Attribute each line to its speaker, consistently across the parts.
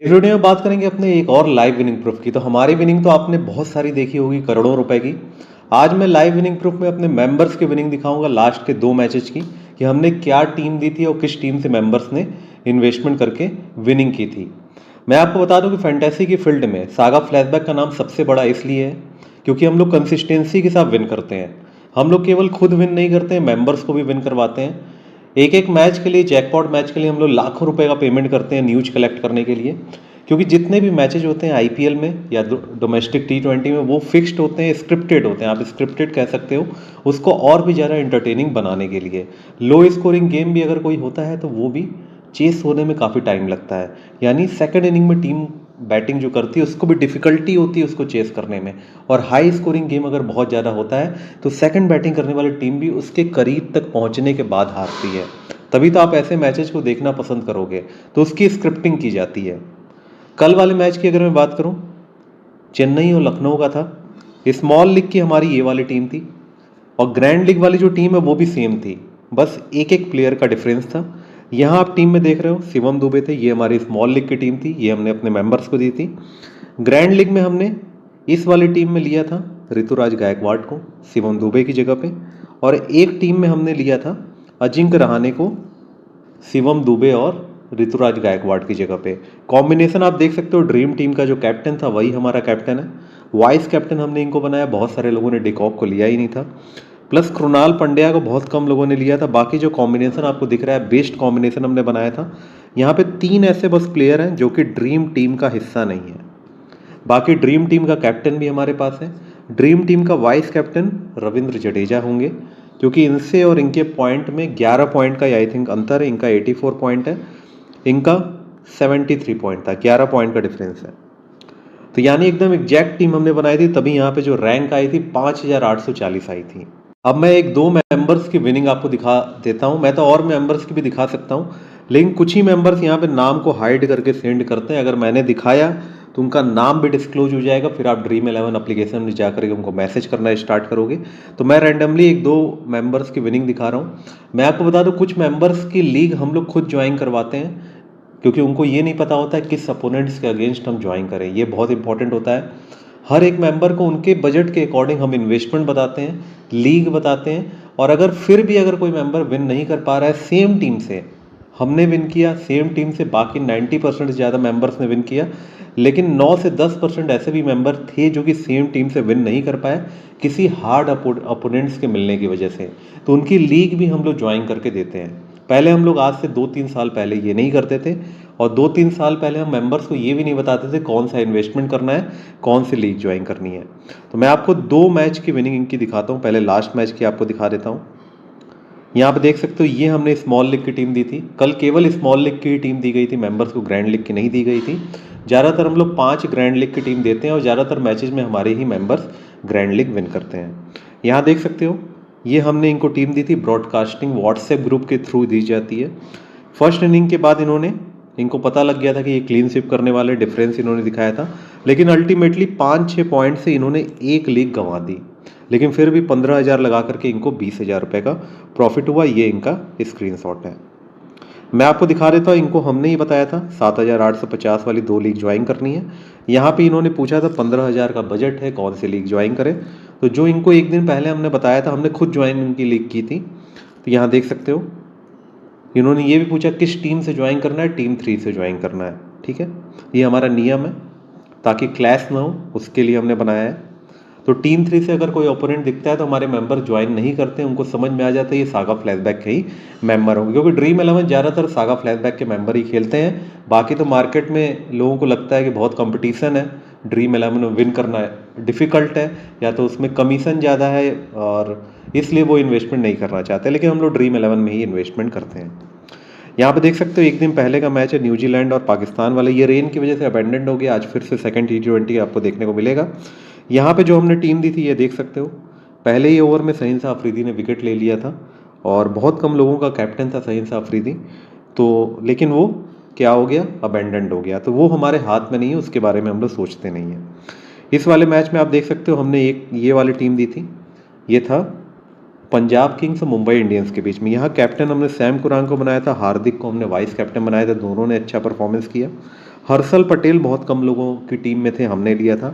Speaker 1: इस वीडियो में बात करेंगे अपने एक और लाइव विनिंग प्रूफ की। तो हमारी विनिंग तो आपने बहुत सारी देखी होगी, करोड़ों रुपए की। आज मैं लाइव विनिंग प्रूफ में अपने मेंबर्स की विनिंग दिखाऊंगा लास्ट के 2 मैचेस की, कि हमने क्या टीम दी थी और किस टीम से मेंबर्स ने इन्वेस्टमेंट करके विनिंग की थी। मैं आपको बता दूं कि फैंटेसी की फील्ड में सागा फ्लैशबैक का नाम सबसे बड़ा इसलिए है क्योंकि हम लोग कंसिस्टेंसी के साथ विन करते हैं। हम लोग केवल खुद विन नहीं करते हैं, मेंबर्स को भी विन करवाते हैं। एक एक मैच के लिए, जैकपॉट मैच के लिए हम लोग लाखों रुपए का पेमेंट करते हैं न्यूज कलेक्ट करने के लिए, क्योंकि जितने भी मैचेज होते हैं आईपीएल में या डोमेस्टिक टी20 में, वो फिक्स्ड होते हैं, स्क्रिप्टेड होते हैं। आप स्क्रिप्टेड कह सकते हो उसको, और भी ज़्यादा इंटरटेनिंग बनाने के लिए। लो स्कोरिंग गेम भी अगर कोई होता है तो वो भी चेस होने में काफ़ी टाइम लगता है। यानी सेकंड इनिंग में टीम बैटिंग जो करती है उसको भी डिफिकल्टी होती है उसको चेस करने में। और हाई स्कोरिंग गेम अगर बहुत ज़्यादा होता है तो सेकंड बैटिंग करने वाली टीम भी उसके करीब तक पहुंचने के बाद हारती है। तभी तो आप ऐसे मैचेस को देखना पसंद करोगे। तो उसकी स्क्रिप्टिंग की जाती है। कल वाले मैच की अगर मैं बात करूं, चेन्नई और लखनऊ का था। स्मॉल लीग की हमारी ये वाली टीम थी और ग्रैंड लीग वाली जो टीम है वो भी सेम थी, बस एक एक प्लेयर का डिफरेंस था। यहाँ आप टीम में देख रहे हो शिवम दुबे थे, ये हमारी स्मॉल लीग की टीम थी, ये हमने अपने मेंबर्स को दी थी। ग्रैंड लीग में हमने इस वाली टीम में लिया था ऋतुराज गायकवाड़ को शिवम दुबे की जगह पे, और एक टीम में हमने लिया था अजिंक्य रहाणे को शिवम दुबे और ऋतुराज गायकवाड़ की जगह पे। कॉम्बिनेशन आप देख सकते हो, ड्रीम टीम का जो कैप्टन था वही हमारा कैप्टन है। वाइस कैप्टन हमने इनको बनाया, बहुत सारे लोगों ने डिकॉक को लिया ही नहीं था। प्लस कृणाल पंड्या को बहुत कम लोगों ने लिया था। बाकी जो कॉम्बिनेशन आपको दिख रहा है बेस्ट कॉम्बिनेशन हमने बनाया था। यहाँ पे 3 ऐसे बस प्लेयर हैं जो कि ड्रीम टीम का हिस्सा नहीं है। बाकी ड्रीम टीम का कैप्टन भी हमारे पास है। ड्रीम टीम का वाइस कैप्टन रविंद्र जडेजा होंगे, क्योंकि इनसे और इनके पॉइंट में 11 पॉइंट का आई थिंक अंतर है। इनका 84 पॉइंट है, इनका 73 पॉइंट था, 11 पॉइंट का डिफरेंस है। तो यानी एकदम एग्जैक्ट टीम हमने बनाई थी, तभी यहाँ पे जो रैंक आई थी 5840 आई थी। अब मैं एक दो मेंबर्स की विनिंग आपको दिखा देता हूँ। मैं तो और मेंबर्स की भी दिखा सकता हूँ, लेकिन कुछ ही मेंबर्स यहाँ पे नाम को हाइड करके सेंड करते हैं। अगर मैंने दिखाया तो उनका नाम भी डिस्क्लोज हो जाएगा, फिर आप ड्रीम 11 एप्लीकेशन में जाकर के उनको मैसेज करना स्टार्ट करोगे। तो मैं रैंडमली एक दो मेंबर्स की विनिंग दिखा रहा हूँ। मैं आपको बता दूँ, कुछ मेंबर्स की लीग हम लोग खुद ज्वाइन करवाते हैं, क्योंकि उनको ये नहीं पता होता है किस अपोनेंट्स के अगेंस्ट हम ज्वाइन करें। ये बहुत इंपॉर्टेंट होता है। हर एक मेंबर को उनके बजट के अकॉर्डिंग हम इन्वेस्टमेंट बताते हैं, लीग बताते हैं। और अगर फिर भी अगर कोई मेंबर विन नहीं कर पा रहा है सेम टीम से, हमने विन किया सेम टीम से, बाकी 90% से ज़्यादा मेंबर्स ने विन किया, लेकिन 9 से 10% ऐसे भी मेंबर थे जो कि सेम टीम से विन नहीं कर पाए किसी हार्ड अपोनेंट्स के मिलने की वजह से, तो उनकी लीग भी हम लोग ज्वाइन करके देते हैं। पहले हम लोग आज से 2-3 साल पहले ये नहीं करते थे, और 2-3 साल पहले हम मेंबर्स को ये भी नहीं बताते थे कौन सा इन्वेस्टमेंट करना है, कौन सी लीग ज्वाइन करनी है। तो मैं आपको 2 मैच की विनिंग इनकी दिखाता हूँ। पहले लास्ट मैच की आपको दिखा देता हूँ। यहाँ पे देख सकते हो ये हमने स्मॉल लीग की टीम दी थी। कल केवल स्मॉल लीग की टीम दी गई थी, मेंबर्स को ग्रैंड लीग की नहीं दी गई थी। ज़्यादातर हम लोग 5 ग्रैंड लीग की टीम देते हैं और ज़्यादातर मैचेज में हमारे ही मेंबर्स ग्रैंड लीग विन करते हैं। यहाँ देख सकते हो ये हमने इनको टीम दी थी, ब्रॉडकास्टिंग व्हाट्सएप ग्रुप के थ्रू दी जाती है। फर्स्ट इनिंग के बाद इनको पता लग गया था कि ये क्लीन स्वीप करने वाले, डिफरेंस इन्होंने दिखाया था, लेकिन अल्टीमेटली 5-6 पॉइंट से इन्होंने एक लीग गंवा दी। लेकिन फिर भी 15,000 लगा करके इनको 20,000 रुपये का प्रॉफिट हुआ। ये इनका स्क्रीनशॉट है। मैं आपको दिखा देता हूँ, इनको हमने ही बताया था 7,850 वाली 2 लीग ज्वाइन करनी है। यहाँ पे इन्होंने पूछा था 15,000 का बजट है, कौन सी लीग ज्वाइन करें। तो जो इनको एक दिन पहले हमने बताया था, हमने खुद ज्वाइन इनकी लीग की थी। तो यहाँ देख सकते हो इन्होंने ये भी पूछा किस टीम से ज्वाइन करना है, टीम 3 से ज्वाइन करना है। ठीक है, ये हमारा नियम है, ताकि क्लैश ना हो उसके लिए हमने बनाया है। तो टीम 3 से अगर कोई ओपोनेंट दिखता है तो हमारे मेंबर ज्वाइन नहीं करते, उनको समझ में आ जाता है ये सागा फ्लैशबैक के ही मेंबर होंगे, क्योंकि ड्रीम 11 ज़्यादातर सागा फ्लैशबैक के मेंबर ही खेलते हैं। बाकी तो मार्केट में लोगों को लगता है कि बहुत कंपटीशन है, ड्रीम 11 में विन करना डिफ़िकल्ट है, या तो उसमें कमीशन ज़्यादा है, और इसलिए वो इन्वेस्टमेंट नहीं करना चाहते। लेकिन हम लोग ड्रीम 11 में ही इन्वेस्टमेंट करते हैं। यहाँ पे देख सकते हो एक दिन पहले का मैच है न्यूजीलैंड और पाकिस्तान वाला, ये रेन की वजह से अबेंडेंट हो गया। आज फिर से सेकंड T20 आपको देखने को मिलेगा। यहाँ पे जो हमने टीम दी थी ये देख सकते हो, पहले ही ओवर में शहीन अफरीदी ने विकेट ले लिया था, और बहुत कम लोगों का कैप्टन था शहीन अफरीदी। तो लेकिन वो क्या हो गया, अबेंडेंट हो गया। तो वो हमारे हाथ में नहीं है, उसके बारे में हम लोग सोचते नहीं हैं। इस वाले मैच में आप देख सकते हो हमने एक ये वाली टीम दी थी, ये था पंजाब किंग्स और मुंबई इंडियंस के बीच में। यहाँ कैप्टन हमने सैम कुरान को बनाया था, हार्दिक को हमने वाइस कैप्टन बनाया था, दोनों ने अच्छा परफॉर्मेंस किया। हर्षल पटेल बहुत कम लोगों की टीम में थे, हमने लिया था।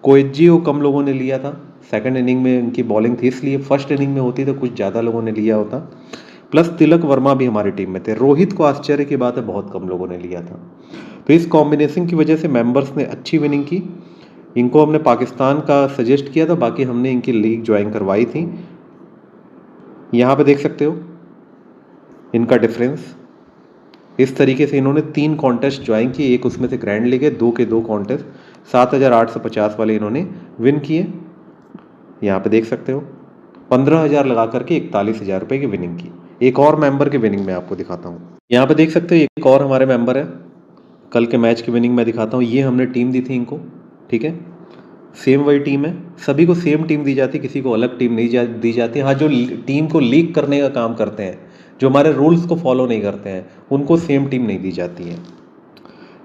Speaker 1: कोएजी को कम लोगों ने लिया था, सेकंड इनिंग में उनकी बॉलिंग थी इसलिए। फर्स्ट इनिंग में होती तो कुछ ज़्यादा लोगों ने लिया होता। प्लस तिलक वर्मा भी हमारी टीम में थे। रोहित को आश्चर्य की बात है बहुत कम लोगों ने लिया था। तो इस कॉम्बिनेशन की वजह से मेंबर्स ने अच्छी विनिंग की। इनको हमने पाकिस्तान का सजेस्ट किया था, बाकी हमने इनकी लीग ज्वाइन करवाई थी। यहाँ पे देख सकते हो इनका डिफरेंस। इस तरीके से इन्होंने 3 कॉन्टेस्ट ज्वाइन किए, एक उसमें से ग्रैंड लीग है, 2 के 2 कॉन्टेस्ट 7,850 वाले इन्होंने विन किए। यहाँ पे देख सकते हो 15,000 लगा करके 41,000 रुपये की विनिंग की। एक और मेंबर की विनिंग मैं आपको दिखाता हूँ। यहाँ पे देख सकते हो एक और हमारे मेंबर है, कल के मैच की विनिंग मैं दिखाता हूँ। ये हमने टीम दी थी इनको, ठीक है, सेम वही टीम है, सभी को सेम टीम दी जाती, किसी को अलग टीम नहीं दी जाती। हाँ, जो टीम को लीक करने का काम करते हैं, जो हमारे रूल्स को फॉलो नहीं करते हैं, उनको सेम टीम नहीं दी जाती है।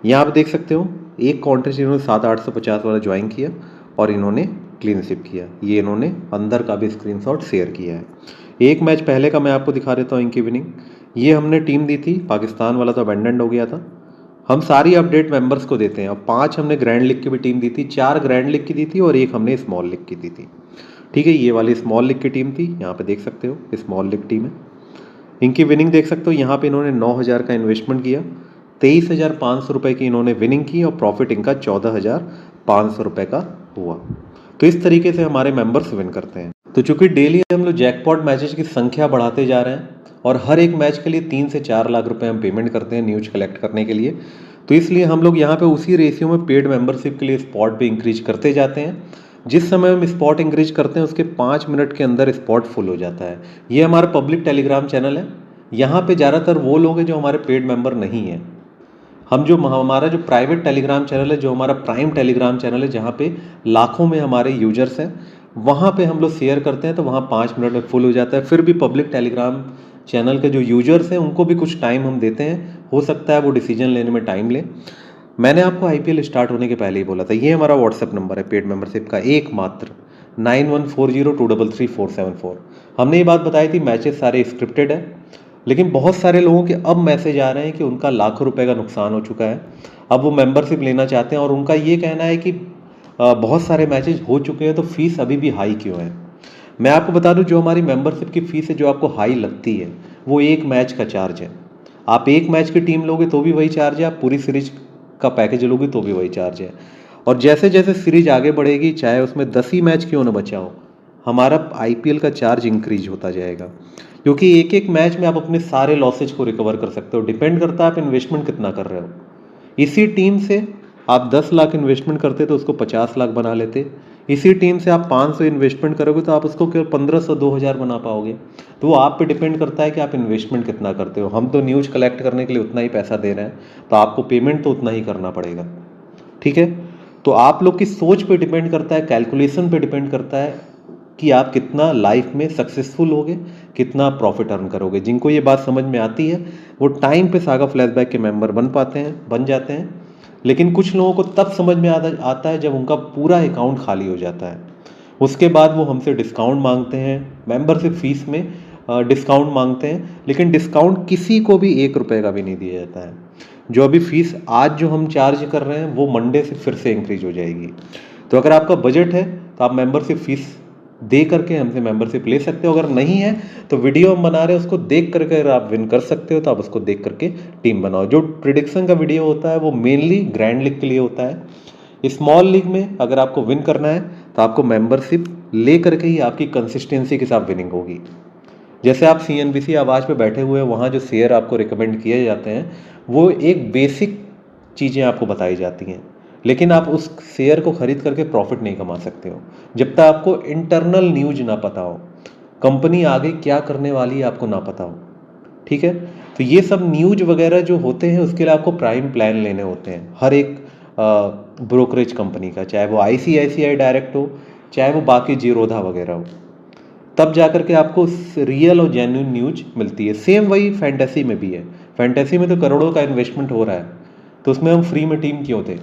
Speaker 1: यहाँ आप देख सकते हो एक कॉन्टेस्ट इन्होंने 7,850 वाला ज्वाइन किया और इन्होंने क्लीन स्विप किया। ये इन्होंने अंदर का भी स्क्रीनशॉट शेयर किया है। एक मैच पहले का मैं आपको दिखा देता हूँ इनकी विनिंग। ये हमने टीम दी थी, पाकिस्तान वाला तो अबेंडेंड हो गया था। हम सारी अपडेट मेंबर्स को देते हैं। अब 5 हमने ग्रैंड लीग की भी टीम दी थी, 4 ग्रैंड लीग की दी थी और 1 हमने स्मॉल लीग की दी थी, ठीक है। ये वाली स्मॉल लीग की टीम थी, यहाँ पे देख सकते हो स्मॉल लीग टीम है। इनकी विनिंग देख सकते हो, यहाँ पे इन्होंने 9,000 का इन्वेस्टमेंट किया, 23,500 रुपये की इन्होंने विनिंग की और प्रॉफिट इनका 14,500 रुपये का हुआ। तो इस तरीके से हमारे मेंबर्स विन करते हैं। तो चूंकि डेली हम लोग जैकपॉट मैचेस की संख्या बढ़ाते जा रहे हैं और हर एक मैच के लिए 3 से 4 लाख रुपए हम पेमेंट करते हैं न्यूज कलेक्ट करने के लिए, तो इसलिए हम लोग यहाँ पे उसी रेशियो में पेड मेंबरशिप के लिए स्पॉट भी इंक्रीज करते जाते हैं। जिस समय हम स्पॉट इंक्रीज करते हैं उसके 5 मिनट के अंदर स्पॉट फुल हो जाता है। ये हमारा पब्लिक टेलीग्राम चैनल है। यहाँ पे ज़्यादातर वो लोग हैं जो हमारे पेड मेंबर नहीं हैं। हम जो हमारा जो प्राइवेट टेलीग्राम चैनल है, जो हमारा प्राइम टेलीग्राम चैनल है, जहाँ पे लाखों में हमारे यूजर्स हैं, वहाँ पे हम लोग शेयर करते हैं तो वहाँ 5 मिनट में फुल हो जाता है। फिर भी पब्लिक टेलीग्राम चैनल के जो यूजर्स हैं उनको भी कुछ टाइम हम देते हैं, हो सकता है वो डिसीजन लेने में टाइम ले। मैंने आपको आईपीएल स्टार्ट होने के पहले ही बोला था, ये हमारा व्हाट्सएप नंबर है पेड मेंबरशिप का, एकमात्र 9140233474। हमने ये बात बताई थी मैचेस सारे स्क्रिप्टेड है, लेकिन बहुत सारे लोगों के अब मैसेज आ रहे हैं कि उनका लाखों रुपए का नुकसान हो चुका है, अब वो मेंबरशिप लेना चाहते हैं और उनका ये कहना है कि बहुत सारे मैचेस हो चुके हैं तो फीस अभी भी हाई क्यों है। मैं आपको बता दूं, जो हमारी मेंबरशिप की फ़ीस है जो आपको हाई लगती है वो एक मैच का चार्ज है। आप एक मैच की टीम लोगे तो भी वही चार्ज है, आप पूरी सीरीज का पैकेज लोगे तो भी वही चार्ज है। और जैसे जैसे सीरीज आगे बढ़ेगी, चाहे उसमें 10 ही मैच क्यों ना बचा हो, हमारा आईपीएल का चार्ज इंक्रीज होता जाएगा, क्योंकि एक एक मैच में आप अपने सारे लॉसेज को रिकवर कर सकते हो। डिपेंड करता है आप इन्वेस्टमेंट कितना कर रहे हो। इसी टीम से आप 10 लाख इन्वेस्टमेंट करते तो उसको 50 लाख बना लेते। इसी टीम से आप 500 इन्वेस्टमेंट करोगे तो आप उसको केवल 1500 2000 बना पाओगे। तो वो आप पे डिपेंड करता है कि आप इन्वेस्टमेंट कितना करते हो। हम तो न्यूज़ कलेक्ट करने के लिए उतना ही पैसा दे रहे हैं, तो आपको पेमेंट तो उतना ही करना पड़ेगा, ठीक है। तो आप लोग की सोच पे डिपेंड करता है, कैलकुलेशन पे डिपेंड करता है कि आप कितना लाइफ में सक्सेसफुल होगे, कितना प्रॉफिट अर्न करोगे। जिनको ये बात समझ में आती है वो टाइम पे सागा फ्लैशबैक के मेंबर बन जाते हैं। लेकिन कुछ लोगों को तब समझ में आता है जब उनका पूरा अकाउंट खाली हो जाता है। उसके बाद वो हमसे डिस्काउंट मांगते हैं, मेंबरशिप फीस में डिस्काउंट मांगते हैं, लेकिन डिस्काउंट किसी को भी 1 रुपये का भी नहीं दिया जाता है। जो अभी फीस आज जो हम चार्ज कर रहे हैं वो मंडे से फिर से इंक्रीज हो जाएगी। तो अगर आपका बजट है तो आप मेंबरशिप फीस दे करके हमसे मेंबरशिप ले सकते हो। अगर नहीं है तो वीडियो हम बना रहे हैं उसको देख करके अगर आप विन कर सकते हो तो आप उसको देख करके टीम बनाओ। जो प्रिडिक्शन का वीडियो होता है वो मेनली ग्रैंड लीग के लिए होता है। स्मॉल लीग में अगर आपको विन करना है तो आपको मेंबरशिप ले करके ही आपकी कंसिस्टेंसी के साथ विनिंग होगी। जैसे आप CNBC आवाज़ पे बैठे हुए हैं, वहाँ जो शेयर आपको रिकमेंड किए जाते हैं वो एक बेसिक चीज़ें आपको बताई जाती हैं, लेकिन आप उस शेयर को खरीद करके प्रॉफिट नहीं कमा सकते हो जब तक आपको इंटरनल न्यूज ना पता हो, कंपनी आगे क्या करने वाली है आपको ना पता हो, ठीक है। तो ये सब न्यूज वगैरह जो होते हैं उसके लिए आपको प्राइम प्लान लेने होते हैं हर एक ब्रोकरेज कंपनी का, चाहे वो ICICI डायरेक्ट हो, चाहे वो बाकी जीरोधा वगैरह हो, तब जाकर के आपको रियल और जेन्युइन न्यूज मिलती है। सेम वही फैंटेसी में भी है। फैंटेसी में तो करोड़ों का इन्वेस्टमेंट हो रहा है, तो उसमें हम फ्री में टीम क्यों थे,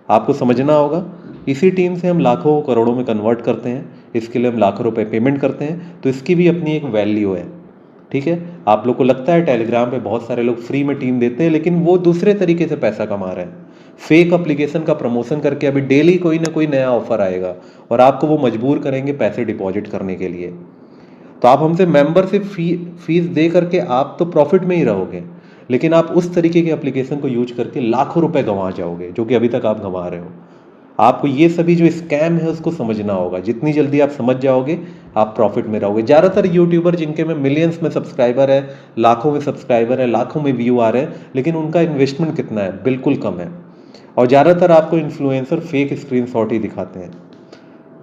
Speaker 1: आपको समझना होगा। इसी टीम से हम लाखों करोड़ों में कन्वर्ट करते हैं, इसके लिए हम लाखों रुपए पेमेंट करते हैं, तो इसकी भी अपनी एक वैल्यू है, ठीक है। आप लोग को लगता है टेलीग्राम पे बहुत सारे लोग फ्री में टीम देते हैं, लेकिन वो दूसरे तरीके से पैसा कमा रहे हैं। फेक एप्लीकेशन का प्रमोशन करके अभी डेली कोई ना कोई नया ऑफर आएगा और आपको वो मजबूर करेंगे पैसे डिपॉजिट करने के लिए। तो आप हमसे मेंबरशिप फीस दे करके आप तो प्रॉफिट में ही रहोगे, लेकिन आप उस तरीके के एप्लीकेशन को यूज करके लाखों रुपए गंवा जाओगे, जो कि अभी तक आप गंवा रहे हो। आपको ये सभी जो स्कैम है उसको समझना होगा। जितनी जल्दी आप समझ जाओगे आप प्रॉफिट में रहोगे। ज़्यादातर यूट्यूबर जिनके में मिलियंस में सब्सक्राइबर है, लाखों में सब्सक्राइबर है, लाखों में व्यू आ रहे हैं, लेकिन उनका इन्वेस्टमेंट कितना है? बिल्कुल कम है। और ज़्यादातर आपको इन्फ्लुएंसर फेक स्क्रीनशॉट ही दिखाते हैं।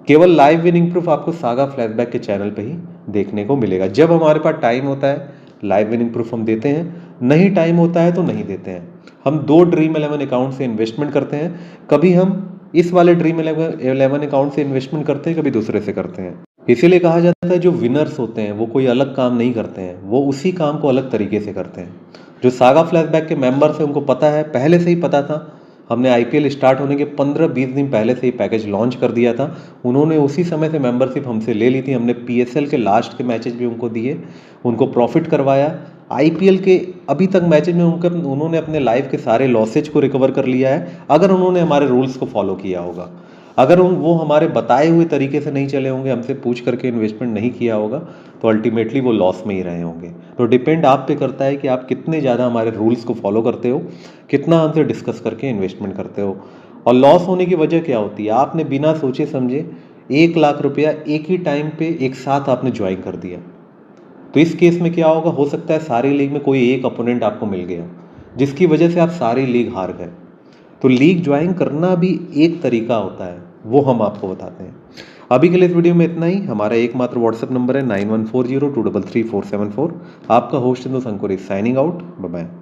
Speaker 1: केवल लाइव विनिंग प्रूफ आपको सागा फ्लैशबैक के चैनल पे ही देखने को मिलेगा। जब हमारे पास टाइम होता है लाइव विनिंग प्रूफ हम देते हैं, नहीं टाइम होता है तो नहीं देते हैं। हम 2 ड्रीम 11 अकाउंट से इन्वेस्टमेंट करते हैं। कभी हम इस वाले ड्रीम 11 अकाउंट से इन्वेस्टमेंट करते हैं, कभी दूसरे से करते हैं। इसीलिए कहा जाता है जो विनर्स होते हैं वो कोई अलग काम नहीं करते हैं, वो उसी काम को अलग तरीके से करते हैं। जो सागा फ्लैशबैक के मेंबर्स हैं उनको पता है, पहले से ही पता था। हमने आईपीएल स्टार्ट होने के 15-20 दिन पहले से ही पैकेज लॉन्च कर दिया था। उन्होंने उसी समय से मेंबरशिप हमसे ले ली थी। हमने पीएसएल के लास्ट के मैचेस भी उनको दिए, उनको प्रॉफिट करवाया। आईपीएल के अभी तक मैचेज में उन्होंने अपने लाइफ के सारे लॉसेज को रिकवर कर लिया है, अगर उन्होंने हमारे रूल्स को फॉलो किया होगा। अगर वो हमारे बताए हुए तरीके से नहीं चले होंगे, हमसे पूछ करके इन्वेस्टमेंट नहीं किया होगा, तो अल्टीमेटली वो लॉस में ही रहे होंगे। तो डिपेंड आप पे करता है कि आप कितने ज़्यादा हमारे रूल्स को फॉलो करते हो, कितना हमसे डिस्कस करके इन्वेस्टमेंट करते हो। और लॉस होने की वजह क्या होती है? आपने बिना सोचे समझे 1 लाख रुपया एक ही टाइम पे एक साथ आपने ज्वाइन कर दिया। तो इस केस में क्या होगा? हो सकता है सारी लीग में कोई एक अपोनेंट आपको मिल गया, जिसकी वजह से आप सारी लीग हार गए। तो लीग ज्वाइन करना भी एक तरीका होता है, वो हम आपको बताते हैं। अभी के लिए इस वीडियो में इतना ही। हमारा एकमात्र व्हाट्सएप नंबर है 9140233474। आपका host Indu Sankuri signing out. Bye bye.